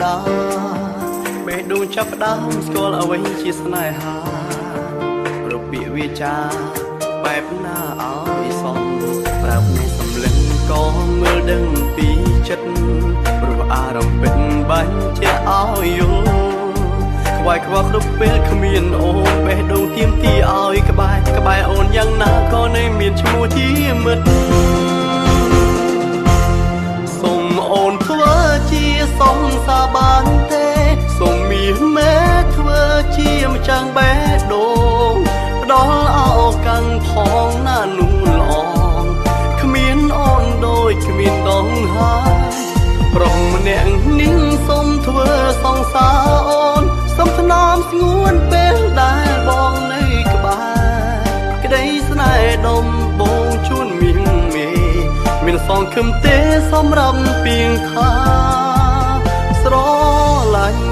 ដាបេះដូងចាប់ផ្ដើមស្គាល់អ្វីជាស្នេហារពាក្យវាចាបែបណាឲ្យសមប្រាប់នៃសម្លឹងក៏មើលដឹងពីចិត្តព្រោះអារម្មណ៍ពិតបាញ់ជាឲ្យយល់ខ្វាយខ្វល់គ្រប់ពេលគ្មានអូនបេះដូងទៀមទីឲ្យក្បែរអូនយ៉ាងណាក៏នៅមានឈ្មោះជាមិត្តសូមអូនធ្វើជាសងសាបានទេសូមមានមេធ្វើជាម្ចាំងបេះដូងផ្ដល់ឱកាសផងណានោះល្អគ្មានអូនដូចគ្មានដងហើយប្រុសម្នាក់នេះសូមធ្វើសងសាអូនសូមថ្នមស្ងួនពេលដែលបងនៅក្បែរក្តីស្នេហ៍ដំបងជួនមានមានសងខឹមទេសម្រាប់ពីងខាស្រឡាញ់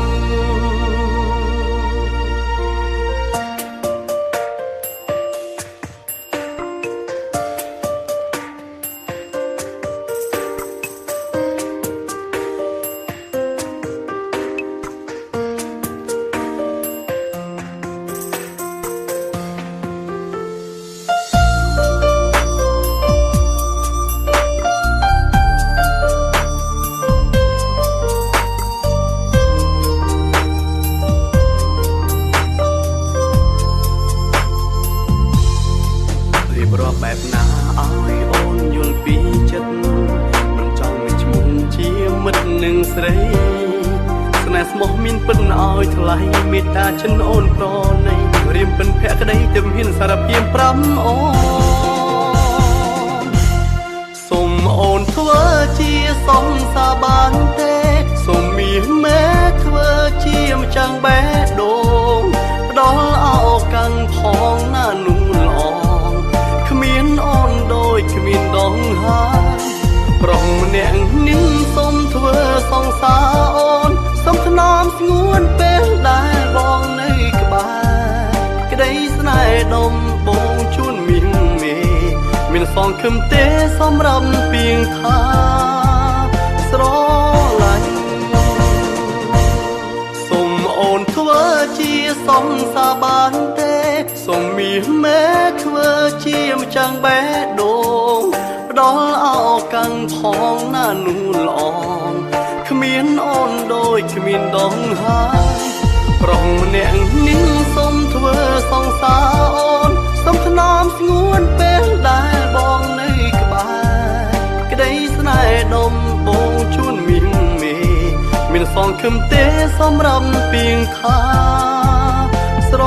បែបណាឲ្យអូនយល់ពីចិត្តមិនចង់មានឈ្មោះជាមិត្តនឹងស្រីស្នេហ៍ស្មោះមានពិតឲ្យថ្លៃមេត្តាចិនអូនប្រណីរៀមពិនភក្តីទៅហ៊ានសារភាព5អូនសូមអូនធ្វើជាសងសាបានទេសូមមានមេធ្វើជាម្ចាំងបេះដូងផ្ដល់ឱកាសផងណានោះល្អគ្មានអូនដូចគ្មានដងហើយប្រុសម្នាក់នេះសូមធ្វើសងសាអូនសូមថ្នមស្ងួនពេលដែលបងនៅក្បែរក្តីស្នេហ៍ដំបងជួនមានសងខឹមទេសម្រាប់ពីងខាស្រឡាញ់សូមអូនធ្វើជាសងសាបានទេសូមមានមេធ្វើជាម្ចាំងបេះដូងផ្ដល់ឱកាសផងណានោះល្អគ្មានអូនដូចគ្មានដងហើយប្រុសម្នាក់នេះសូមធ្វើសងសាអូនសូមថ្នមស្ងួនពេលដែលបងនៅក្បែរក្តីស្នេហ៍ដំបងជួនមានសងខឹមទេសម្រាប់ពីងខាស្រ